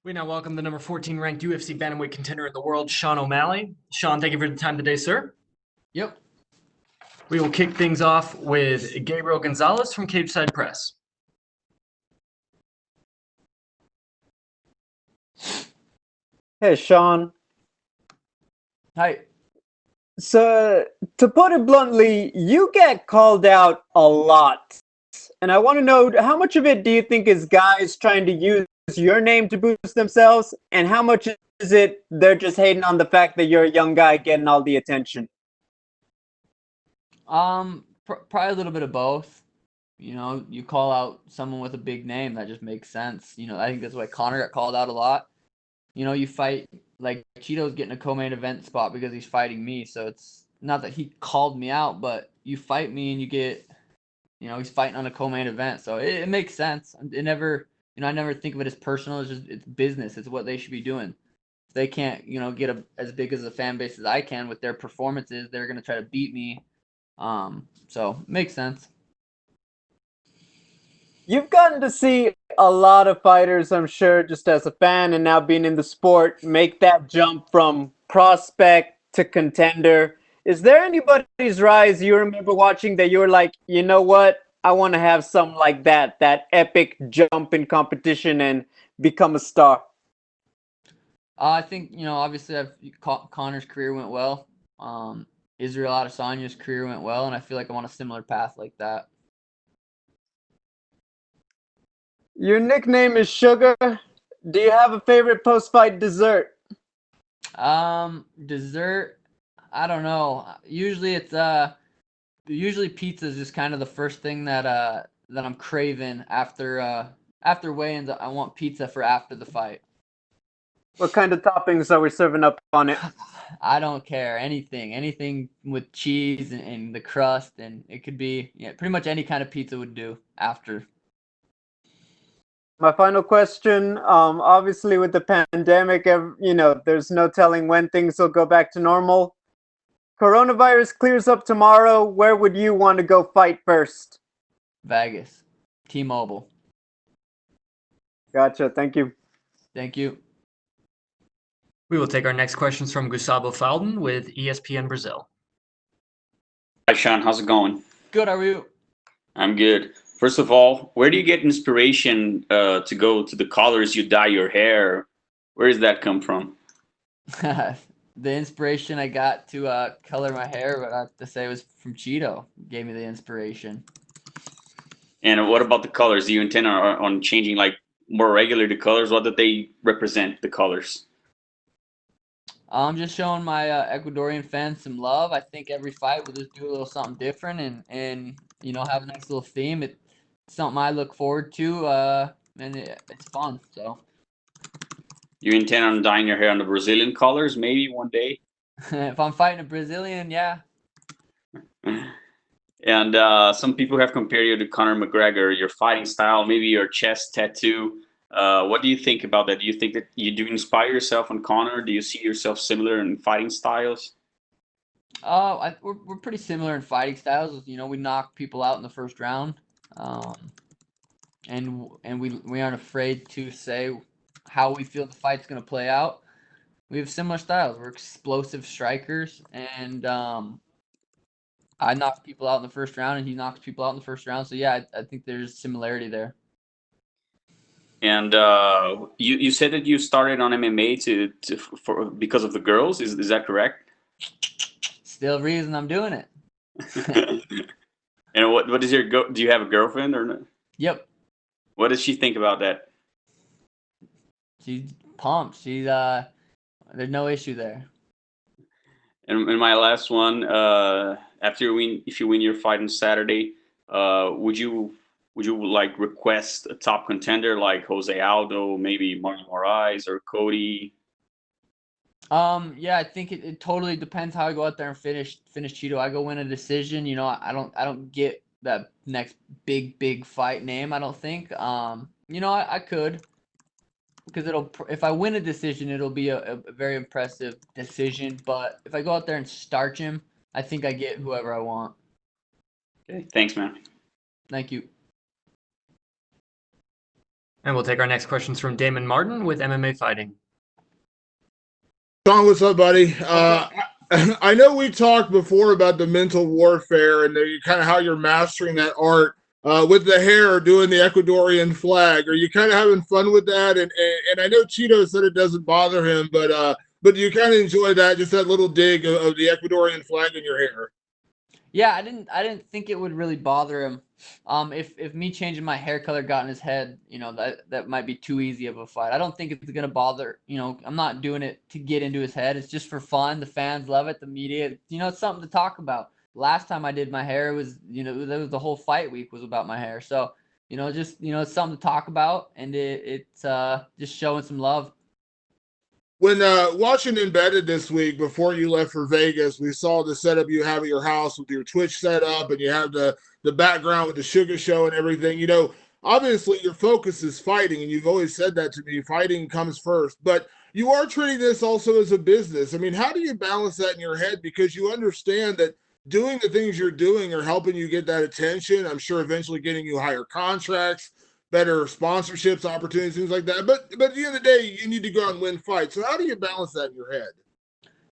We now welcome the number 14 ranked UFC bantamweight contender in the world, Sean O'Malley. Sean, thank you for the time today, sir. Yep. We will kick things off with Gabriel Gonzalez from Cageside Press. Hey, Sean. Hi. So, to put it bluntly, you get called out a lot. And I want to know, how much of it do you think is guys trying to use your name to boost themselves? And how much is it they're just hating on the fact that you're a young guy getting all the attention? Probably a little bit of both. You call out someone with a big name, that just makes sense. I think that's why Connor got called out a lot. You fight, like Cheeto's getting a co-main event spot because he's fighting me. So it's not that he called me out, but you fight me and you get, he's fighting on a co-main event. So it makes sense. I never think of it as personal. It's business. It's what they should be doing. If they can't, get as big as a fan base as I can with their performances, they're going to try to beat me. So makes sense. You've gotten to see a lot of fighters, I'm sure, just as a fan and now being in the sport, make that jump from prospect to contender. Is there anybody's rise you remember watching that you were like, you know what? I want to have something like that epic jump in competition and become a star? I think, obviously Connor's career went well. Israel Adesanya's career went well, and I feel like I'm on a similar path like that. Your nickname is Sugar. Do you have a favorite post-fight dessert? Dessert, I don't know. Usually pizza is just kind of the first thing that I'm craving after weigh-ins. I want pizza for after the fight. What kind of toppings are we serving up on it? I don't care. Anything with cheese and the crust, and it could be, pretty much any kind of pizza would do after. My final question, obviously with the pandemic, there's no telling when things will go back to normal. Coronavirus clears up tomorrow. Where would you want to go fight first? Vegas. T-Mobile. Gotcha. Thank you. Thank you. We will take our next questions from Gustavo Falden with ESPN Brazil. Hi, Sean. How's it going? Good. How are you? I'm good. First of all, where do you get inspiration to go to the colors you dye your hair? Where does that come from? The inspiration I got to color my hair, but I have to say, was from Cheeto. Gave me the inspiration. And what about the colors? Do you intend on changing like more regular the colors? What do they represent, the colors? I'm just showing my Ecuadorian fans some love. I think every fight we'll just do a little something different and have a nice little theme. It's something I look forward to, and it's fun. So. You intend on dyeing your hair on the Brazilian colors maybe one day? If I'm fighting a Brazilian, yeah. And some people have compared you to Conor McGregor, your fighting style, maybe your chest tattoo. What do you think about that? Do you think that you do inspire yourself on Conor? Do you see yourself similar in fighting styles? We're pretty similar in fighting styles. We knock people out in the first round, and we aren't afraid to say how we feel the fight's gonna play out. We have similar styles. We're explosive strikers, and I knock people out in the first round, and he knocks people out in the first round. So yeah, I think there's similarity there. And you said that you started on MMA because of the girls. Is that correct? Still reason I'm doing it. And what is do you have a girlfriend or not? Yep. What does she think about that? She's pumped. There's no issue there. And my last one, if you win your fight on Saturday, would you like request a top contender like Jose Aldo, maybe Marlon Moraes or Cody? Yeah, I think it totally depends how I go out there and finish Cheeto. I go win a decision. I don't get that next big fight name. I don't think. I could, because if I win a decision, it'll be a very impressive decision. But if I go out there and starch him, I think I get whoever I want. Okay, thanks, man. Thank you. And we'll take our next questions from Damon Martin with MMA Fighting. Sean, what's up, buddy? I know we talked before about the mental warfare and kind of how you're mastering that art with the hair, doing the Ecuadorian flag. Are you kind of having fun with that? And I know Cheeto said it doesn't bother him, but do you kind of enjoy that, just that little dig of the Ecuadorian flag in your hair? Yeah, I didn't think it would really bother him. If me changing my hair color got in his head, that might be too easy of a fight. I don't think it's gonna bother. I'm not doing it to get into his head. It's just for fun. The fans love it. The media, it's something to talk about. Last time I did my hair, it was, that was the whole fight week was about my hair. So, it's something to talk about, and it's just showing some love. When watching Embedded this week, before you left for Vegas, we saw the setup you have at your house with your Twitch setup, and you have the background with the Sugar Show and everything. Obviously your focus is fighting, and you've always said that to me. Fighting comes first, but you are treating this also as a business. I mean, how do you balance that in your head? Because you understand that doing the things you're doing are helping you get that attention. I'm sure eventually getting you higher contracts, better sponsorships, opportunities, things like that. But at the end of the day, you need to go out and win fights. So how do you balance that in your head?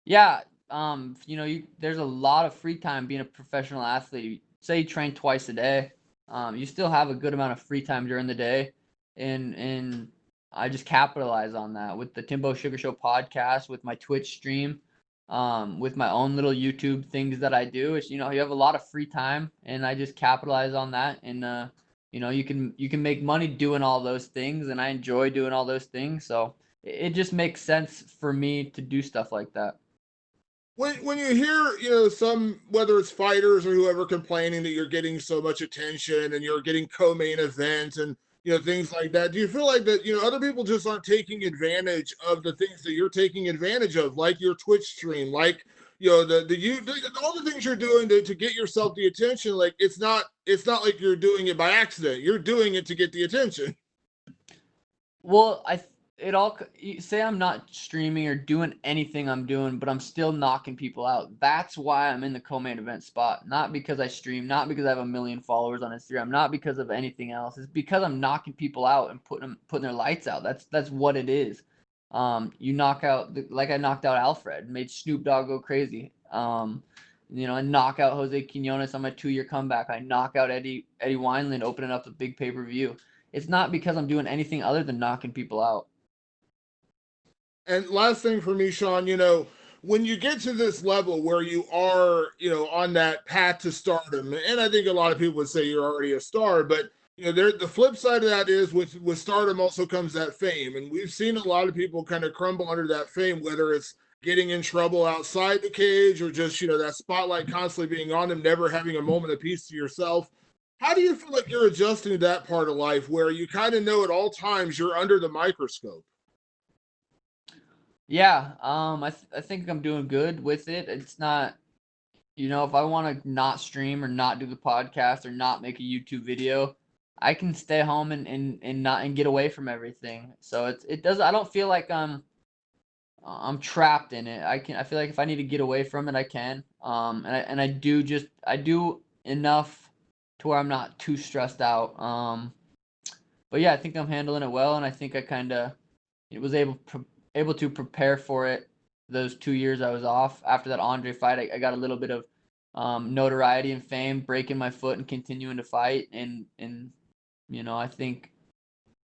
Yeah, there's a lot of free time being a professional athlete. Say you train twice a day, you still have a good amount of free time during the day, and I just capitalize on that with the Timbo Sugar Show podcast, with my Twitch stream, with my own little YouTube things that I do. It's, you have a lot of free time, and I just capitalize on that. And you can make money doing all those things, and I enjoy doing all those things. So it just makes sense for me to do stuff like that. When you hear, some, whether it's fighters or whoever, complaining that you're getting so much attention and you're getting co-main events and, things like that, do you feel like that, other people just aren't taking advantage of the things that you're taking advantage of, like your Twitch stream, like, all the things you're doing to get yourself the attention? Like, it's not like you're doing it by accident. You're doing it to get the attention. Well, say I'm not streaming or doing anything I'm doing, but I'm still knocking people out. That's why I'm in the co-main event spot. Not because I stream, not because I have 1 million followers on Instagram, not because of anything else. It's because I'm knocking people out and putting their lights out. That's what it is. You knock out, like I knocked out Alfred, made Snoop Dogg go crazy. I knock out Jose Quinones on my 2-year comeback. I knock out Eddie Wineland, opening up the big pay-per-view. It's not because I'm doing anything other than knocking people out. And last thing for me, Sean, when you get to this level where you are, on that path to stardom, and I think a lot of people would say you're already a star, but the flip side of that is with stardom also comes that fame, and we've seen a lot of people kind of crumble under that fame, whether it's getting in trouble outside the cage or just that spotlight constantly being on them, never having a moment of peace to yourself. How do you feel like you're adjusting to that part of life where you kind of know at all times you're under the microscope? Yeah, I think I'm doing good with it. It's not, if I want to not stream or not do the podcast or not make a YouTube video, I can stay home and get away from everything. So it does. I don't feel like I'm trapped in it. I feel like if I need to get away from it, I can. And I do enough to where I'm not too stressed out. But yeah, I think I'm handling it well, and I think I kind of was able to prepare for it those 2 years I was off. After that Andre fight, I got a little bit of notoriety and fame, breaking my foot and continuing to fight. And I think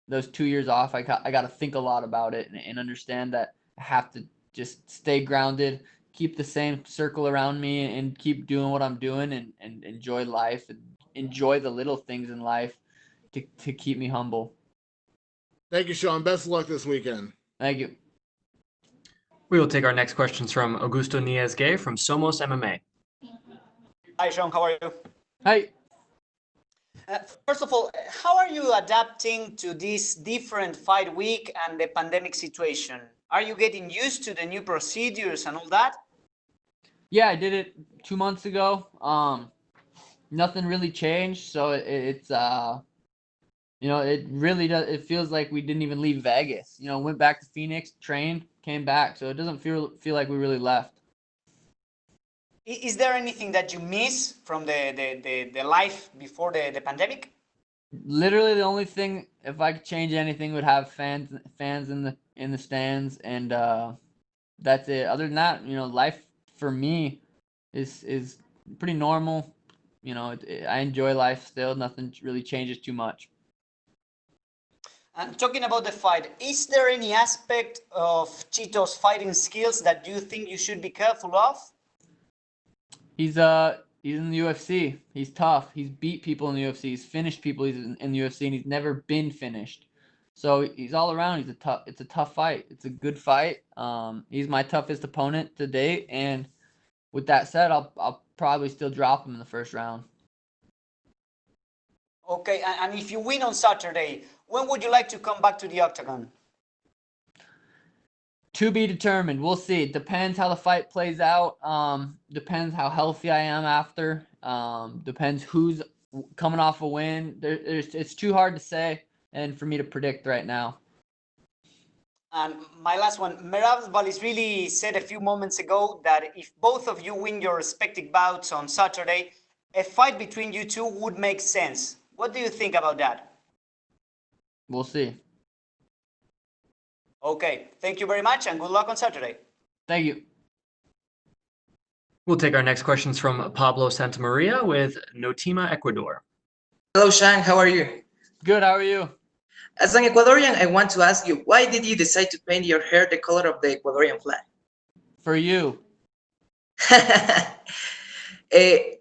those 2 years off, I got to think a lot about it and understand that I have to just stay grounded, keep the same circle around me, and keep doing what I'm doing and enjoy life and enjoy the little things in life to keep me humble. Thank you, Sean. Best of luck this weekend. Thank you. We will take our next questions from Augusto Niez-Gay from Somos MMA. Hi, Sean. How are you? Hi. First of all, how are you adapting to this different fight week and the pandemic situation? Are you getting used to the new procedures and all that? Yeah, I did it 2 months ago. Nothing really changed, so it's it really does. It feels like we didn't even leave Vegas. Went back to Phoenix, trained, came back, so it doesn't feel like we really left. Is there anything that you miss from the life before the pandemic? Literally the only thing, if I could change anything, would have fans in the stands, and that's it. Other than that, life for me is pretty normal. I enjoy life still. Nothing really changes too much. And talking about the fight, is there any aspect of Chito's fighting skills that you think you should be careful of? He's in the UFC. He's tough. He's beat people in the UFC. He's finished people. He's in the UFC, and he's never been finished. So he's all around. It's a tough fight. It's a good fight. He's my toughest opponent to date, and with that said, I'll probably still drop him in the first round. Okay, and if you win on Saturday, when would you like to come back to the octagon? To be determined. We'll see. It depends how the fight plays out. Depends how healthy I am after. Depends who's coming off a win. It's too hard to say and for me to predict right now. And my last one, Merab Valisvili said a few moments ago that if both of you win your respective bouts on Saturday, a fight between you two would make sense. What do you think about that? We'll see. Okay, thank you very much and good luck on Saturday. Thank you. We'll take our next questions from Pablo Santamaria with Notima, Ecuador. Hello, Shang. How are you? Good. How are you? As an Ecuadorian, I want to ask you, why did you decide to paint your hair the color of the Ecuadorian flag? For you.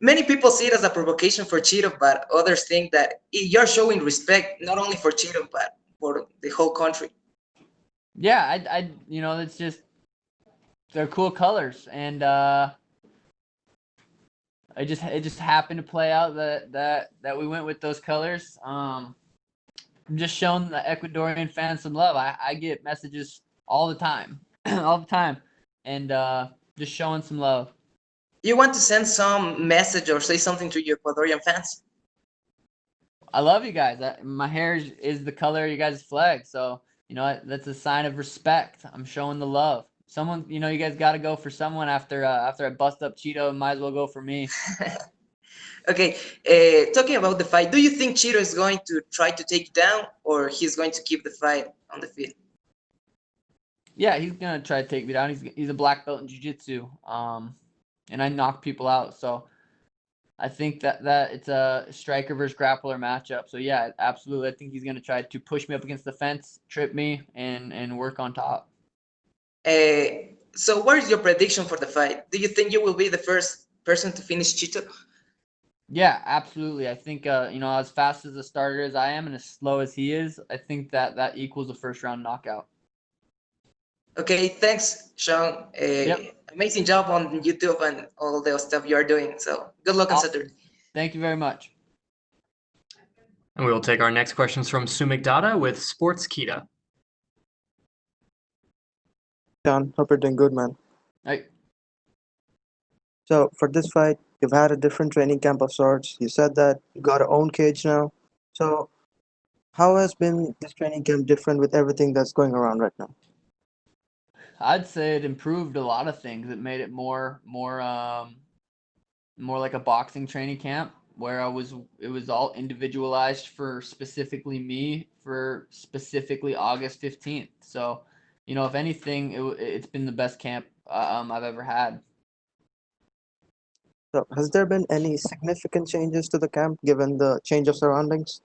Many people see it as a provocation for Cheeto, but others think that you're showing respect not only for Cheeto, but for the whole country. Yeah, it's just they're cool colors, and it just happened to play out that we went with those colors. I'm just showing the Ecuadorian fans some love. I get messages all the time, all the time, and just showing some love. You want to send some message or say something to your Ecuadorian fans? I love you guys. My hair is the color of your guys' flag, so that's a sign of respect. I'm showing the love. Someone, you guys got to go for someone after I bust up Cheeto. Might as well go for me. Okay, talking about the fight, do you think Cheeto is going to try to take you down, or he's going to keep the fight on the field? Yeah, he's gonna try to take me down. He's a black belt in jiu-jitsu, and I knock people out. So I think that it's a striker versus grappler matchup. So yeah, absolutely. I think he's gonna try to push me up against the fence, trip me, and work on top. So what is your prediction for the fight? Do you think you will be the first person to finish Cheeto? Yeah, absolutely. I think as fast as a starter as I am and as slow as he is, I think that equals a first round knockout. Okay, thanks, Sean. Yep. Amazing job on YouTube and all the stuff you are doing. So good luck on Saturday. Thank you very much. And we will take our next questions from Sumik Dada with Sports Kita. John, hope you're doing good, man. Right. So for this fight, you've had a different training camp of sorts. You said that you got your own cage now. So how has been this training camp different with everything that's going around right now? I'd say it improved a lot of things. It made it more like a boxing training camp where it was all individualized for specifically me for specifically August 15th. So, if anything, it's been the best camp I've ever had. So has there been any significant changes to the camp given the change of surroundings?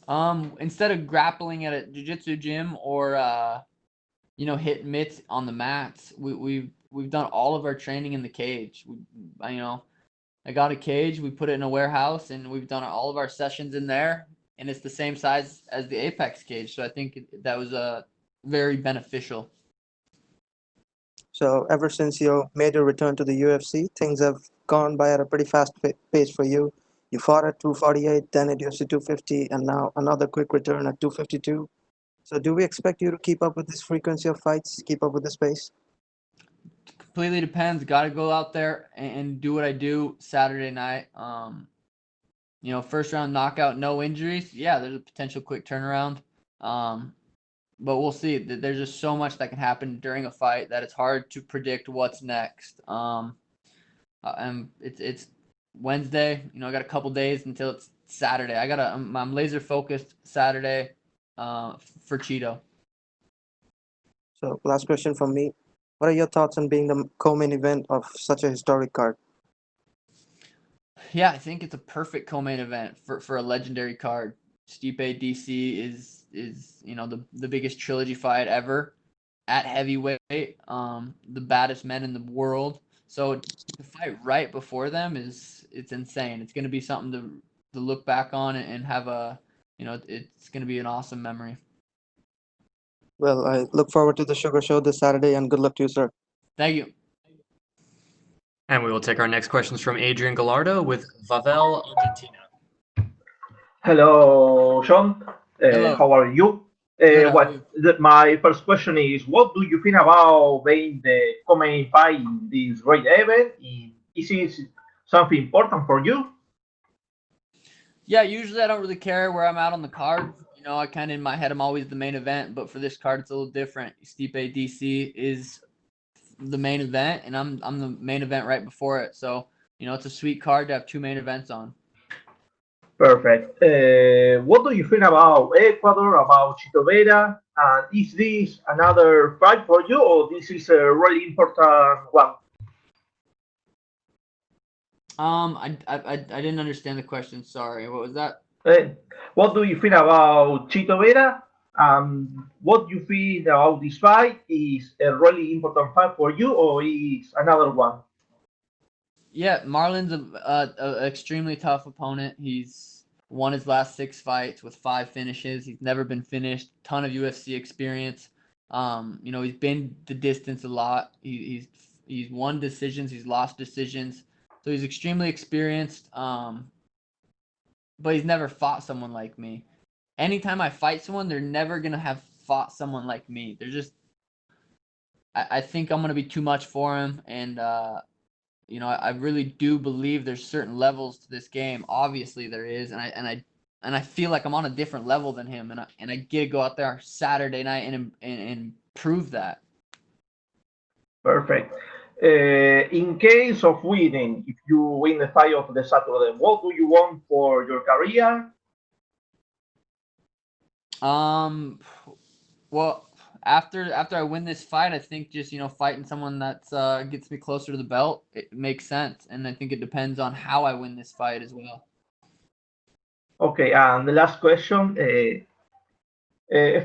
Instead of grappling at a jiu-jitsu gym or hitting mitts on the mats, we've done all of our training in the cage. I got a cage, we put it in a warehouse, and we've done all of our sessions in there, and it's the same size as the Apex cage. So I think that was very beneficial. So ever since you made your return to the UFC, things have gone by at a pretty fast pace for you. You fought at 248, then at UFC 250, and now another quick return at 252. So do we expect you to keep up with this frequency of fights, keep up with this pace? Completely depends. Got to go out there and do what I do Saturday night. First round knockout, no injuries. Yeah, there's a potential quick turnaround. But we'll see. There's just so much that can happen during a fight that it's hard to predict what's next. And it's Wednesday. I got a couple days until it's Saturday. I'm laser focused Saturday for Cheeto. So last question from me. What are your thoughts on being the co-main event of such a historic card? Yeah, I think it's a perfect co-main event for a legendary card. Stipe DC is the biggest trilogy fight ever at heavyweight, the baddest men in the world. So to fight right before them it's insane. It's going to be something to look back on and have it's going to be an awesome memory. Well, I look forward to the Sugar Show this Saturday, and good luck to you, sir. Thank you. And we will take our next questions from Adrian Gallardo with Vavel, Argentina. Hello, Sean. Hello. How are you? Good, how are you? My first question is, what do you think about being the co-main fight in this great event? Is it something important for you? Yeah, usually I don't really care where I'm at on the card. I kind of in my head I'm always the main event, but for this card it's a little different. Stipe DC is the main event, and I'm the main event right before it. So it's a sweet card to have two main events on. Perfect. What do you think about Ecuador, about Chito Vera? And is this another fight for you, or this is a really important one? I didn't understand the question. Sorry. What was that? What do you think about Chito Vera? What do you think about this fight? Is a really important fight for you, or is another one? Yeah, Marlon's a extremely tough opponent. He's won his last 6 fights with 5 finishes. He's never been finished. Ton of UFC experience. He's been the distance a lot. He's won decisions. He's lost decisions. So he's extremely experienced. But he's never fought someone like me. Anytime I fight someone, they're never gonna have fought someone like me. They're just. I think I'm gonna be too much for him, and I really do believe there's certain levels to this game. Obviously, there is, and I feel like I'm on a different level than him, and I get to go out there Saturday night and prove that. Perfect. In case of winning, if you win the fight of the Saturday, what do you want for your career? Well, after I win this fight, I think just fighting someone that's gets me closer to the belt, it makes sense, and I think it depends on how I win this fight as well. Okay, and the last question, a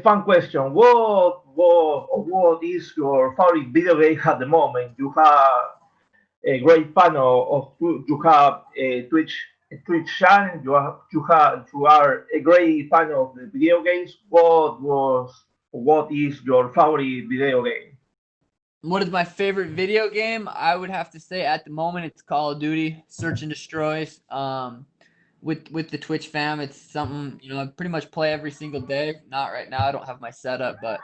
fun question. What is your favorite video game at the moment? You have a great fan of you have a Twitch channel. You are a great fan of the video games. What is your favorite video game? What is my favorite video game? I would have to say at the moment it's Call of Duty, Search and Destroys. With the Twitch fam, it's something I pretty much play every single day. Not right now, I don't have my setup, but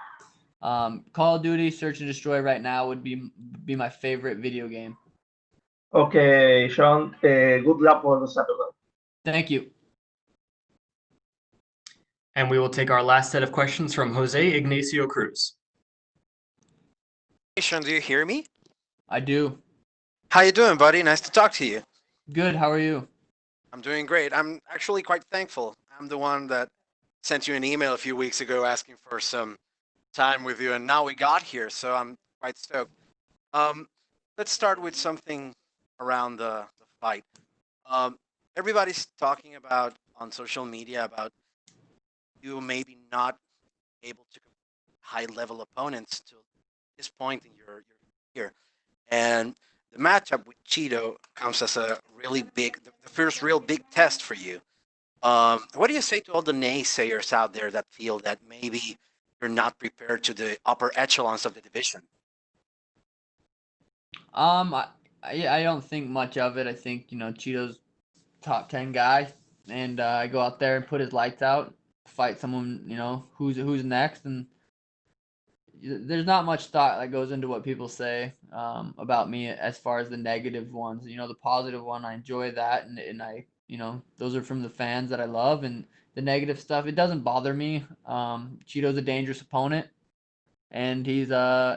Call of Duty, Search and Destroy right now would be my favorite video game. Okay, Sean. Good luck for the Saturday. Thank you. And we will take our last set of questions from Jose Ignacio Cruz. Hey, Sean, do you hear me? I do. How you doing, buddy? Nice to talk to you. Good. How are you? I'm doing great. I'm actually quite thankful. I'm the one that sent you an email a few weeks ago asking for some time with you, and now we got here, so I'm quite stoked. Let's start with something around the fight. Everybody's talking about on social media about you maybe not able to compete high-level opponents to this point in your career, and the matchup with Cheeto comes as a really big, the first real big test for you. What do you say to all the naysayers out there that feel that maybe you're not prepared to the upper echelons of the division? I don't think much of it. I think Cheeto's top 10 guy, and I go out there and put his lights out, fight someone who's next, and there's not much thought that goes into what people say about me as far as the negative ones. The positive one, I enjoy that, and I those are from the fans that I love, and the negative stuff, it doesn't bother me. Cheeto's a dangerous opponent, and he's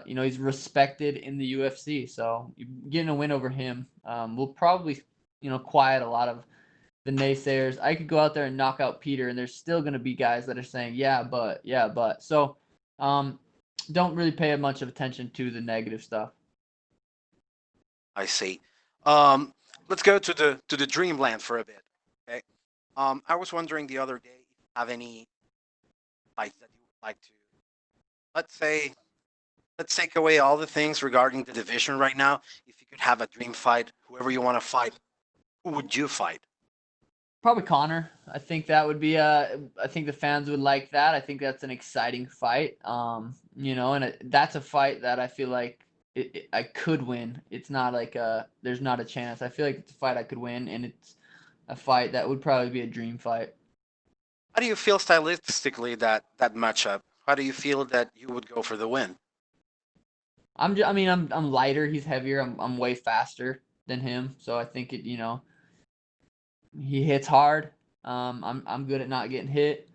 he's respected in the UFC, so getting a win over him will probably quiet a lot of the naysayers. I could go out there and knock out Peter, and there's still going to be guys that are saying, yeah, but. So, don't really pay much of attention to the negative stuff. I see. Let's go to the dreamland for a bit. Okay. I was wondering the other day if you have any fights that you would like to. Let's take away all the things regarding the division right now. If you could have a dream fight, whoever you want to fight, who would you fight? Probably Connor. I think that would be I think the fans would like that. I think that's an exciting fight. That's a fight that I feel like I could win. It's not like there's not a chance. I feel like it's a fight I could win, and it's a fight that would probably be a dream fight. How do you feel stylistically that matchup? How do you feel that you would go for the win? I'm lighter. He's heavier. I'm way faster than him. So I think he hits hard. I'm good at not getting hit,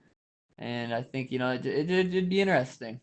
and I think it'd be interesting.